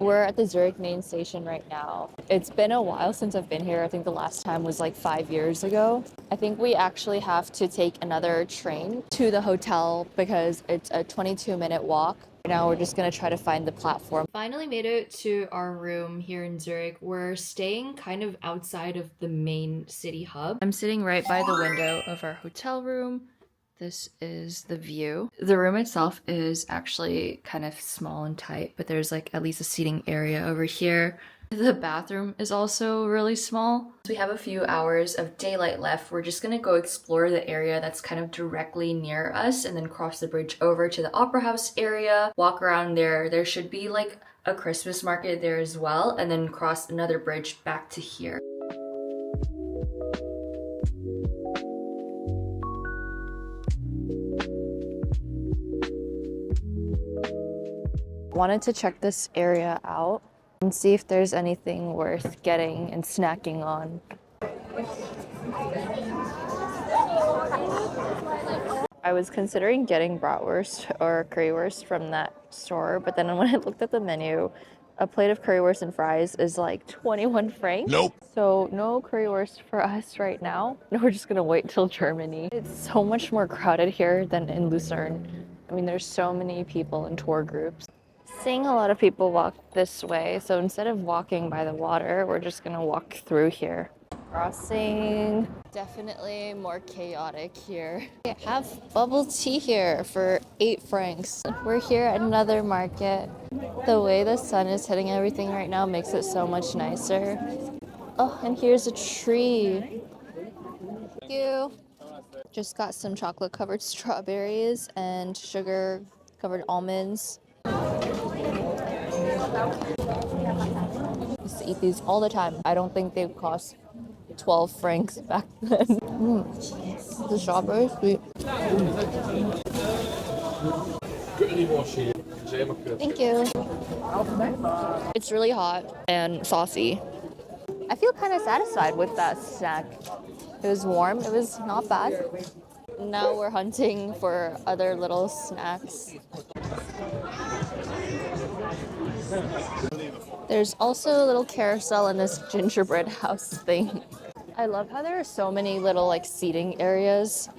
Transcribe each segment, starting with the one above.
We're at the Zurich main station right now. It's been a while since I've been here. I think the last time was like 5 years ago. I think we actually have to take another train to the hotel because it's a 22-minute walk. Now we're just gonna try to find the platform. Finally made it to our room here in Zurich. We're staying kind of outside of the main city hub. I'm sitting right by the window of our hotel room. This is the view. The room itself is actually kind of small and tight, but there's like at least a seating area over here. The bathroom is also really small. So we have a few hours of daylight left. We're just gonna go explore the area that's kind of directly near us and then cross the bridge over to the Opera House area, walk around there. There should be like a Christmas market there as well, and then cross another bridge back to here. Wanted to check this area out and see if there's anything worth getting and snacking on. I was considering getting bratwurst or currywurst from that store, but then when I looked at the menu, a plate of currywurst and fries is like 21 francs. Nope. So no currywurst for us right now. We're just gonna wait till Germany. It's so much more crowded here than in Lucerne. I mean, there's so many people in tour groups. Seeing a lot of people walk this way, so instead of walking by the water, we're just gonna walk through here. Crossing. Definitely more chaotic here. We have bubble tea here for 8 francs. We're here at another market. The way the sun is hitting everything right now makes it so much nicer. Oh, and here's a tree. Thank you. Just got some chocolate covered strawberries and sugar covered almonds. I used to eat these all the time. I don't think they cost 12 francs back then. The strawberry is sweet. Thank you. It's really hot and saucy. I feel kind of satisfied with that snack. It was warm. It was not bad. Now we're hunting for other little snacks. There's also a little carousel in this gingerbread house thing. I love how there are so many little like seating areas.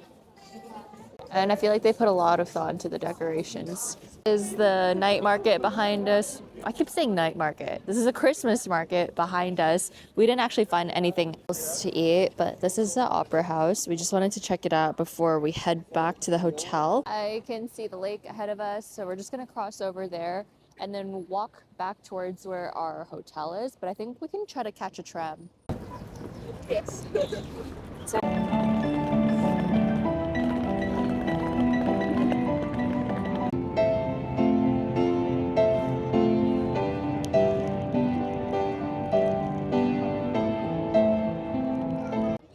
And I feel like they put a lot of thought into the decorations. This is the night market behind us. I keep saying night market. This is a Christmas market behind us. We didn't actually find anything else to eat, but this is the Opera House. We just wanted to check it out before we head back to the hotel. I can see the lake ahead of us, so we're just gonna cross over there and then walk back towards where our hotel is. But I think we can try to catch a tram. Yes.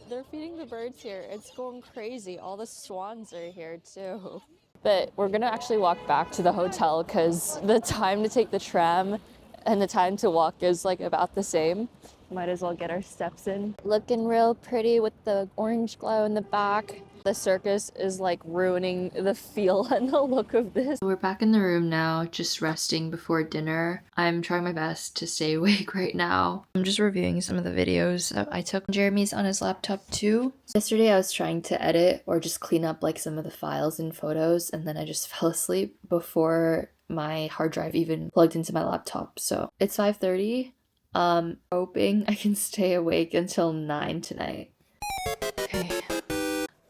They're feeding the birds here. It's going crazy. All the swans are here too. But we're gonna actually walk back to the hotel because the time to take the tram and the time to walk is like about the same. Might as well get our steps in. Looking real pretty with the orange glow in the back. The circus is like ruining the feel and the look of this. We're back in the room now, just resting before dinner. I'm trying my best to stay awake right now. I'm just reviewing some of the videos I took. Jeremy's on his laptop too. Yesterday I was trying to edit or just clean up like some of the files and photos, and then I just fell asleep before my hard drive even plugged into my laptop. So it's 5:30. Hoping I can stay awake until 9 tonight. Okay.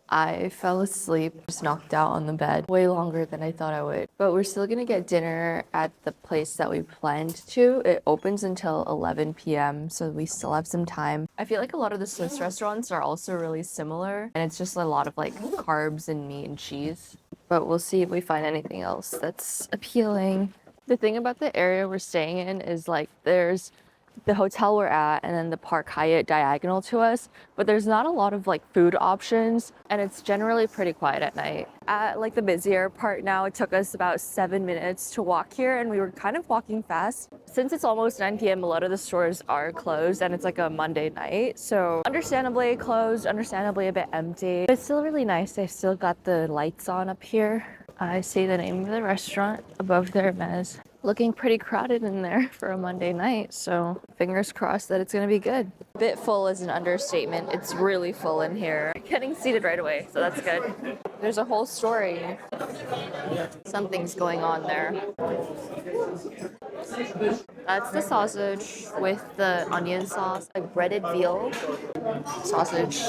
I fell asleep, just knocked out on the bed way longer than I thought I would. But we're still gonna get dinner at the place that we planned to. It opens until 11 p.m., so we still have some time. I feel like a lot of the Swiss restaurants are also really similar, and it's just a lot of like carbs and meat and cheese. But we'll see if we find anything else that's appealing. The thing about the area we're staying in is like there's the hotel we're at and then the Park Hyatt diagonal to us, but there's not a lot of like food options, and it's generally pretty quiet at night. At like the busier part now, it took us about 7 minutes to walk here, and we were kind of walking fast. Since it's almost 9 p.m, a lot of the stores are closed, and it's like a Monday night, so understandably closed, understandably a bit empty, but it's still really nice. They've still got the lights on up here. I see the name of the restaurant above their mez. Looking pretty crowded in there for a Monday night, so fingers crossed that it's gonna be good. Bit full is an understatement. It's really full in here. Getting seated right away, so that's good. There's a whole story. Something's going on there. That's the sausage with the onion sauce, like breaded veal sausage.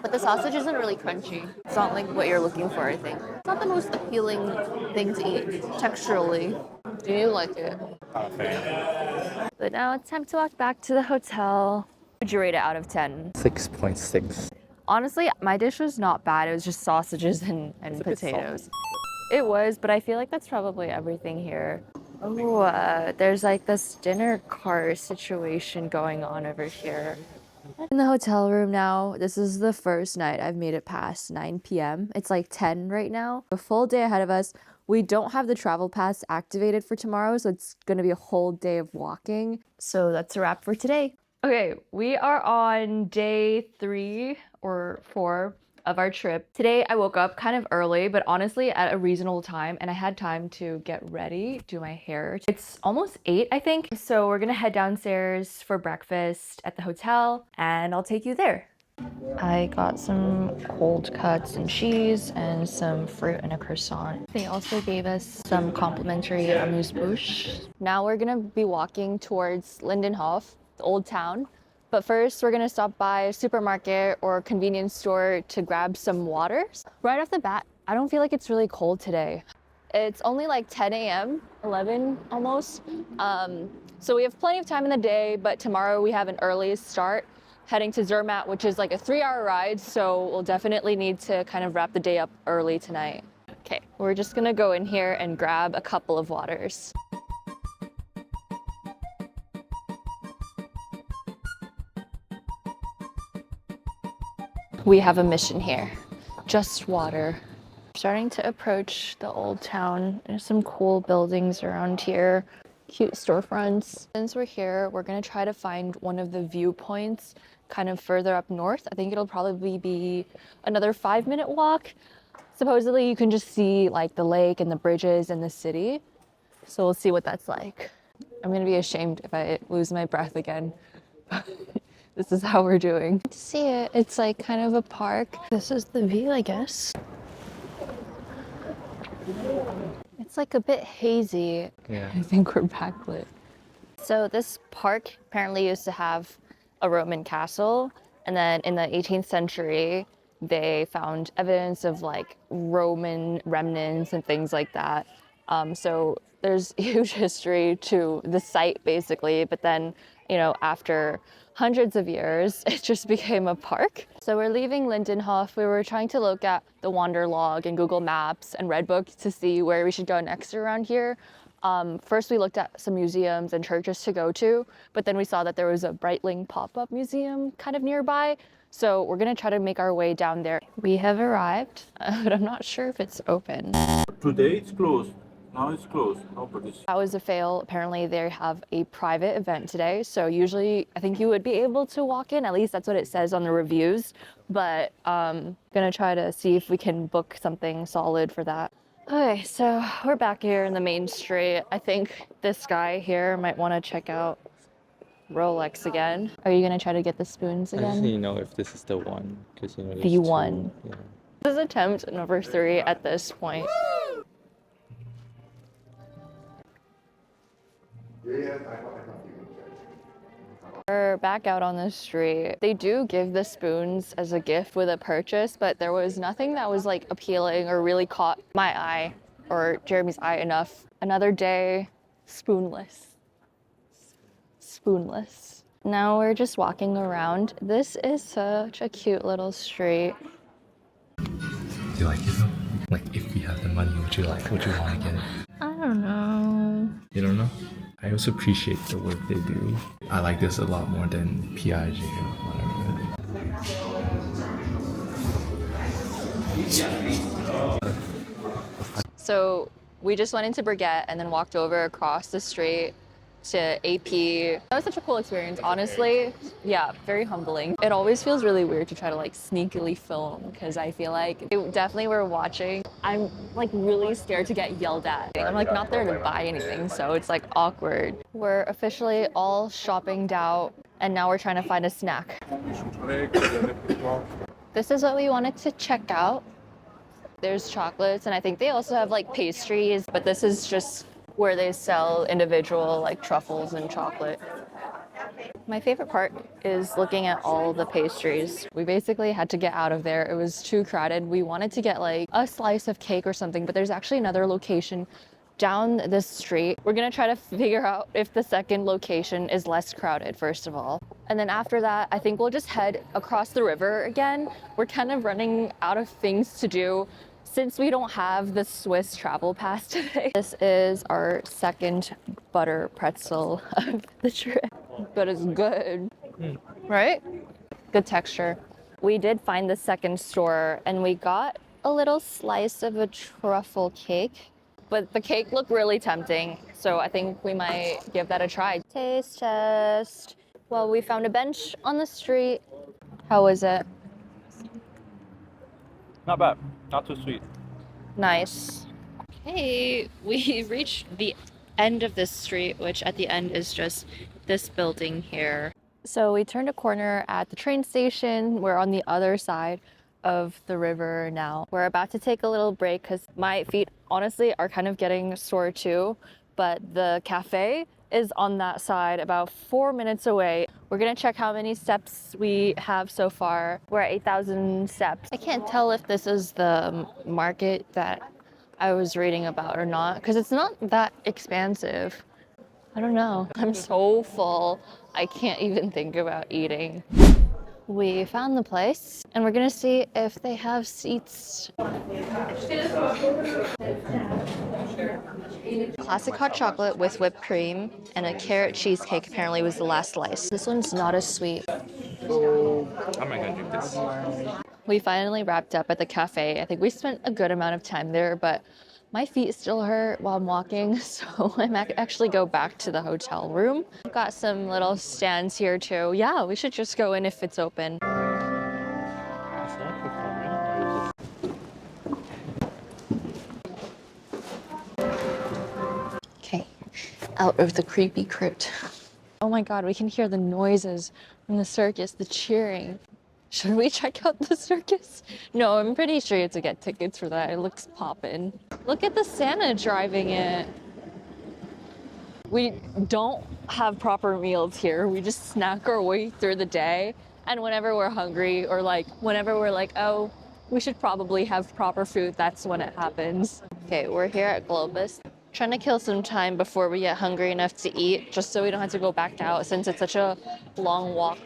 But the sausage isn't really crunchy. It's not like what you're looking for, I think. It's not the most appealing thing to eat texturally. Do you like it? But now it's time to walk back to the hotel. Would you rate it out of 10? 6.6. Honestly, my dish was not bad. It was just sausages and potatoes. It was, but I feel like that's probably everything here. Oh, there's like this dinner car situation going on over here. In the hotel room now. This is the first night I've made it past 9 p.m. It's like 10 right now. A full day ahead of us. We don't have the travel pass activated for tomorrow, so it's going to be a whole day of walking. So that's a wrap for today. Okay, we are on day 3 or 4 of our trip. Today I woke up kind of early, but honestly at a reasonable time, and I had time to get ready, do my hair. It's almost 8, I think. So we're gonna head downstairs for breakfast at the hotel, and I'll take you there. I got some cold cuts and cheese and some fruit and a croissant. They also gave us some complimentary amuse-bouche. Now we're gonna be walking towards Lindenhof, the old town. But first, we're gonna stop by a supermarket or convenience store to grab some water. Right off the bat, I don't feel like it's really cold today. It's only like 10 a.m., 11 almost. So we have plenty of time in the day, but tomorrow we have an early start heading to Zermatt, which is like a 3-hour ride. So we'll definitely need to kind of wrap the day up early tonight. Okay, we're just gonna go in here and grab a couple of waters. We have a mission here, just water. Starting to approach the old town. There's some cool buildings around here, cute storefronts. Since we're here, we're gonna try to find one of the viewpoints kind of further up north. I think it'll probably be another 5-minute walk. Supposedly you can just see like the lake and the bridges and the city. So we'll see what that's like. I'm gonna be ashamed if I lose my breath again. This is how we're doing. To see it, it's like kind of a park. This is the view, I guess. It's like a bit hazy. Yeah. I think we're backlit. So this park apparently used to have a Roman castle, and then in the 18th century, they found evidence of like Roman remnants and things like that. So there's huge history to the site basically, but then, you know, after hundreds of years, it just became a park. So we're leaving Lindenhof. We were trying to look at the Wanderlog and Google Maps and Redbook to see where we should go next around here. First, we looked at some museums and churches to go to, but then we saw that there was a Breitling Pop-up museum kind of nearby. So we're gonna try to make our way down there. We have arrived, but I'm not sure if it's open. Today it's closed. Now it's closed. Nobody's. That was a fail. Apparently they have a private event today. So usually I think you would be able to walk in. At least that's what it says on the reviews. But gonna try to see if we can book something solid for that. Okay, so we're back here in the main street. I think this guy here might want to check out Rolex again. Are you gonna try to get the spoons I just again? need to know if this is the one, because you know there's The two. one. Yeah. This is attempt number 3 at this point. We're back out on the street. They do give the spoons as a gift with a purchase, but there was nothing that was like appealing or really caught my eye or Jeremy's eye enough. Another day, spoonless. Spoonless. Now we're just walking around. This is such a cute little street. Do you like it though? Like, if we have the money, would you want to get it? I don't know. You don't know? I also appreciate the work they do. I like this a lot more than Piaget or whatever. So we just went into Brigitte and then walked over across the street to AP. That was such a cool experience, honestly. Yeah, very humbling. It always feels really weird to try to like sneakily film because I feel like they definitely were watching. I'm like really scared to get yelled at. I'm like not there to buy anything, so it's like awkward. We're officially all shoppinged out and now we're trying to find a snack. This is what we wanted to check out. There's chocolates, and I think they also have like pastries, but this is just where they sell individual like truffles and chocolate. My favorite part is looking at all the pastries. We basically had to get out of there. It was too crowded. We wanted to get like a slice of cake or something, but there's actually another location down this street. We're gonna try to figure out if the second location is less crowded, first of all. And then after that, I think we'll just head across the river again. We're kind of running out of things to do since we don't have the Swiss travel pass today. This is our second butter pretzel of the trip, but it's good, right? Good texture. We did find the second store and we got a little slice of a truffle cake. But the cake looked really tempting, so I think we might give that a try. Taste test. Well, we found a bench on the street. How was it? Not bad. Not too sweet. Nice. Okay, we reached the end of this street, which at the end is just this building here. So we turned a corner at the train station. We're on the other side of the river now. We're about to take a little break because my feet honestly are kind of getting sore too, but the cafe is on that side about 4 minutes away. We're gonna check how many steps we have so far. We're at 8,000 steps. I can't tell if this is the market that I was reading about or not because it's not that expansive. I don't know. I'm so full. I can't even think about eating. We found the place and we're gonna see if they have seats. Classic hot chocolate with whipped cream and a carrot cheesecake apparently was the last slice. This one's not as sweet. I'm not gonna drink this. We finally wrapped up at the cafe. I think we spent a good amount of time there, but my feet still hurt while I'm walking, so I might actually go back to the hotel room. Got some little stands here too. Yeah, we should just go in if it's open. Okay, out of the creepy crypt. Oh my god, we can hear the noises from the circus, the cheering. Should we check out the circus? No, I'm pretty sure you have to get tickets for that. It looks poppin'. Look at the Santa driving it. We don't have proper meals here. We just snack our way through the day. And whenever we're hungry or like whenever we're like, oh, we should probably have proper food, that's when it happens. Okay, we're here at Globus. Trying to kill some time before we get hungry enough to eat, just so we don't have to go back out since it's such a long walk.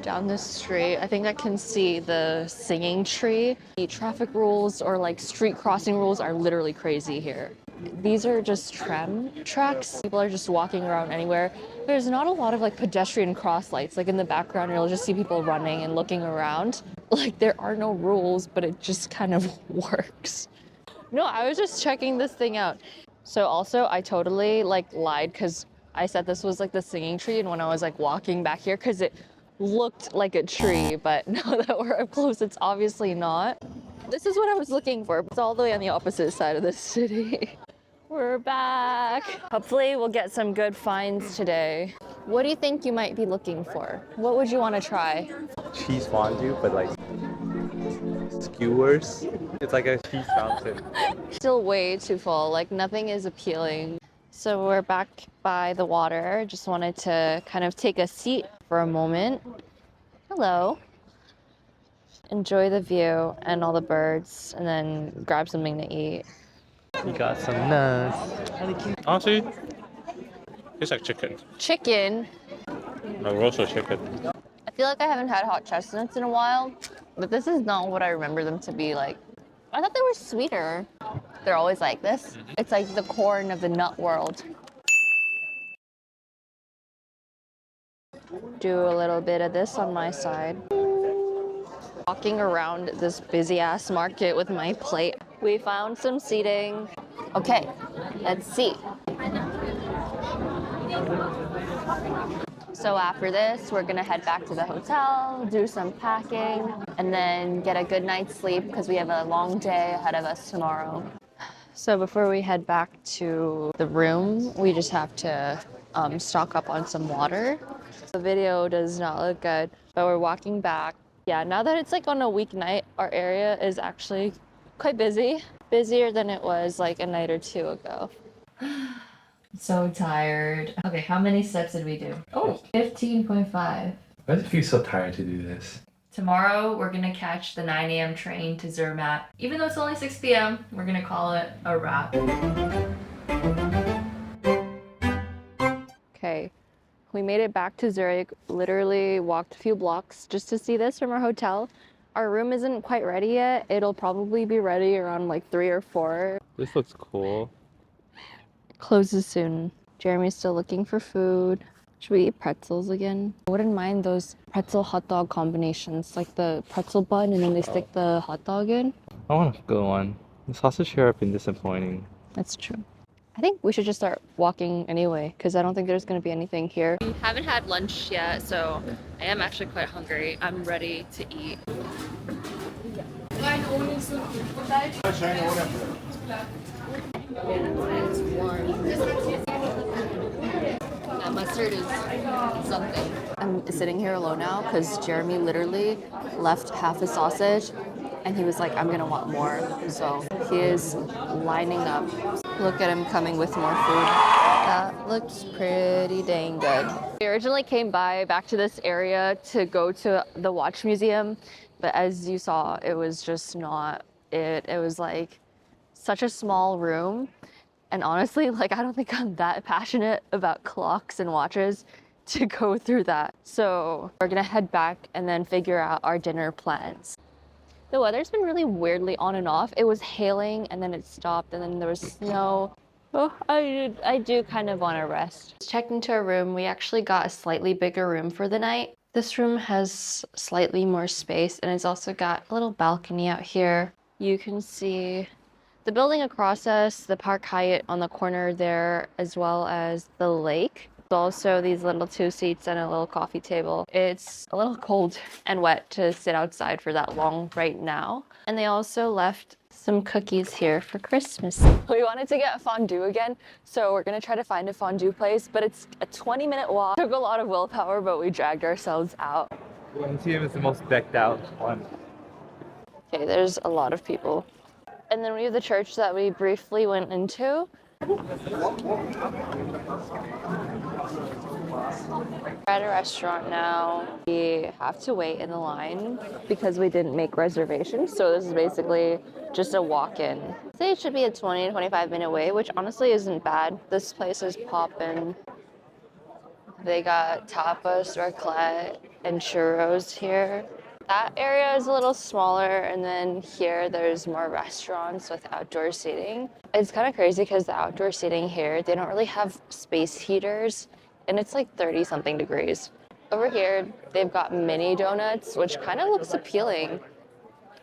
Down this street, I think I can see the singing tree. The traffic rules or like street crossing rules are literally crazy here. These are just tram tracks. People are just walking around anywhere. There's not a lot of like pedestrian cross lights. Like in the background, you'll just see people running and looking around. Like there are no rules, but it just kind of works. No, I was just checking this thing out. So also I totally like lied because I said this was like the singing tree, and when I was like walking back here, because it looked like a tree, but now that we're up close, it's obviously not. This is what I was looking for. It's all the way on the opposite side of the city. We're back. Hopefully we'll get some good finds today. What do you think you might be looking for? What would you want to try? Cheese fondue, but like skewers. It's like a cheese fountain. Still way too full. Like nothing is appealing. So we're back by the water. Just wanted to kind of take a seat for a moment. Hello. Enjoy the view and all the birds, and then grab something to eat. You got some nuts. Honestly, it's like chicken. Chicken. Like roasted chicken. I feel like I haven't had hot chestnuts in a while, but this is not what I remember them to be like. I thought they were sweeter. They're always like this. It's like the corn of the nut world. Do a little bit of this on my side. Walking around this busy ass market with my plate. We found some seating. Okay, let's see. So after this, we're gonna head back to the hotel, do some packing, and then get a good night's sleep because we have a long day ahead of us tomorrow. So before we head back to the room, we just have to stock up on some water. The video does not look good, but we're walking back. Yeah, now that it's like on a weeknight, our area is actually quite busy. Busier than it was like a night or two ago. So tired. Okay, how many steps did we do? Oh, 15.5. Why does it feel so tired to do this? Tomorrow, we're gonna catch the 9 a.m. train to Zermatt. Even though it's only 6 p.m., we're gonna call it a wrap. Okay, we made it back to Zurich, literally walked a few blocks just to see this from our hotel. Our room isn't quite ready yet. It'll probably be ready around like 3 or 4. This looks cool. Closes soon. Jeremy's still looking for food. Should we eat pretzels again? I wouldn't mind those pretzel hot dog combinations, like the pretzel bun and then they stick the hot dog in. I want a good one. The sausage here have been disappointing. That's true. I think we should just start walking anyway, because I don't think there's going to be anything here. We haven't had lunch yet, so I am actually quite hungry. I'm ready to eat. It's warm. That mustard is something. I'm sitting here alone now because Jeremy literally left half a sausage and he was like, I'm gonna want more. So he is lining up. Look at him coming with more food. That looks pretty dang good. We originally came back to this area to go to the watch museum, but as you saw, it was just not it. It was like such a small room. And honestly, like, I don't think I'm that passionate about clocks and watches to go through that. So we're gonna head back and then figure out our dinner plans. The weather's been really weirdly on and off. It was hailing and then it stopped and then there was snow. Oh, I do kind of want to rest. Checked into our room. We actually got a slightly bigger room for the night. This room has slightly more space and it's also got a little balcony out here. You can see the building across us, the Park Hyatt on the corner there, as well as the lake. Also these little 2 seats and a little coffee table. It's a little cold and wet to sit outside for that long right now. And they also left some cookies here for Christmas. We wanted to get a fondue again, so we're gonna try to find a fondue place, but it's a 20-minute walk. Took a lot of willpower, but we dragged ourselves out. The museum is the most decked out one. Okay, there's a lot of people. And then we have the church that we briefly went into. We're at a restaurant now. We have to wait in the line because we didn't make reservations. So this is basically just a walk-in. I'd say it should be a 20 to 25 minute wait, which honestly isn't bad. This place is poppin'. They got tapas, raclette, and churros here. That area is a little smaller, and then here there's more restaurants with outdoor seating. It's kind of crazy because the outdoor seating here, they don't really have space heaters, and it's like 30-something degrees. Over here, they've got mini donuts, which kind of looks appealing.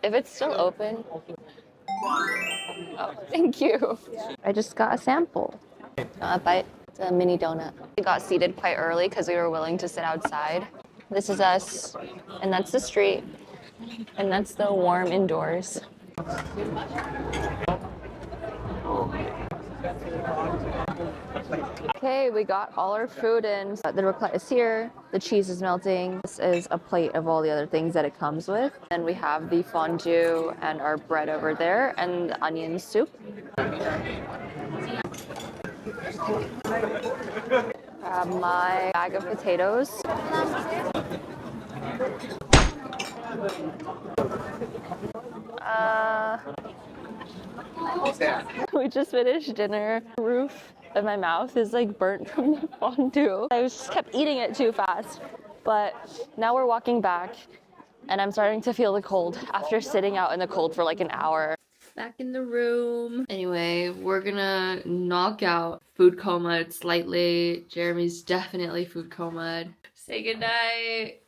If it's still open. Oh, thank you. I just got a sample. A bite. It's a mini donut. We got seated quite early because we were willing to sit outside. This is us, and that's the street, and that's the warm indoors. Okay, we got all our food in. The raclette is here, the cheese is melting. This is a plate of all the other things that it comes with. And we have the fondue and our bread over there, and the onion soup. Grab my bag of potatoes. We just finished dinner. The roof of my mouth is like burnt from the fondue. I just kept eating it too fast. But now we're walking back and I'm starting to feel the cold after sitting out in the cold for like an hour. Back in the room. Anyway, we're gonna knock out food coma slightly. Jeremy's definitely food coma. Say goodnight.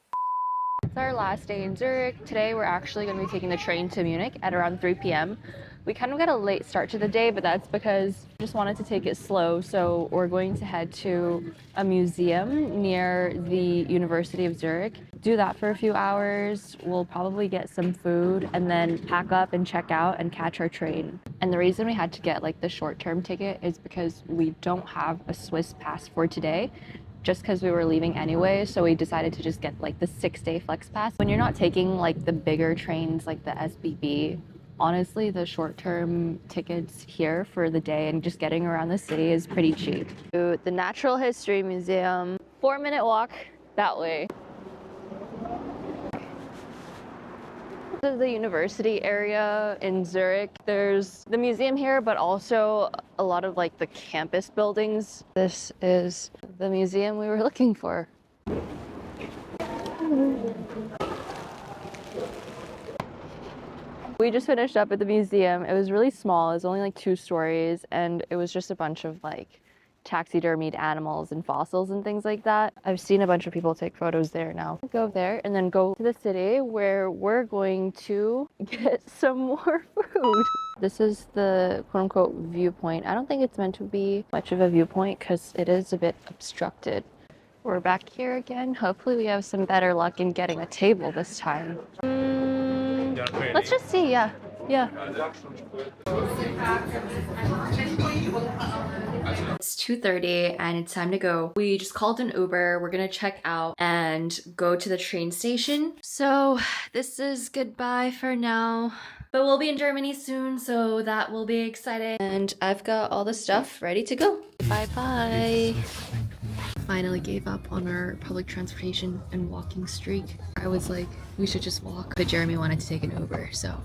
It's our last day in Zurich. Today we're actually going to be taking the train to Munich at around 3 p.m. We kind of got a late start to the day, but that's because we just wanted to take it slow. So we're going to head to a museum near the University of Zurich. Do that for a few hours. We'll probably get some food and then pack up and check out and catch our train. And the reason we had to get like the short-term ticket is because we don't have a Swiss pass for today, just because we were leaving anyway, so we decided to just get like the 6-day flex pass. When you're not taking like the bigger trains like the SBB, honestly the short-term tickets here for the day and just getting around the city is pretty cheap. To the Natural History Museum, 4-minute walk that way. This is the university area in Zurich. There's the museum here, but also a lot of like the campus buildings. This is the museum we were looking for. We just finished up at the museum. It was really small. It was only like 2 stories, and it was just a bunch of like taxidermied animals and fossils and things like that. I've seen a bunch of people take photos there now. Go there and then go to the city where we're going to get some more food. This is the quote-unquote viewpoint. I don't think it's meant to be much of a viewpoint because it is a bit obstructed. We're back here again. Hopefully we have some better luck in getting a table this time. Let's just see, yeah. It's 2:30 and it's time to go. We just called an Uber. We're gonna check out and go to the train station. So this is goodbye for now. But we'll be in Germany soon, so that will be exciting. And I've got all the stuff ready to go. Bye-bye. Finally gave up on our public transportation and walking streak. I was like, we should just walk. But Jeremy wanted to take an Uber, so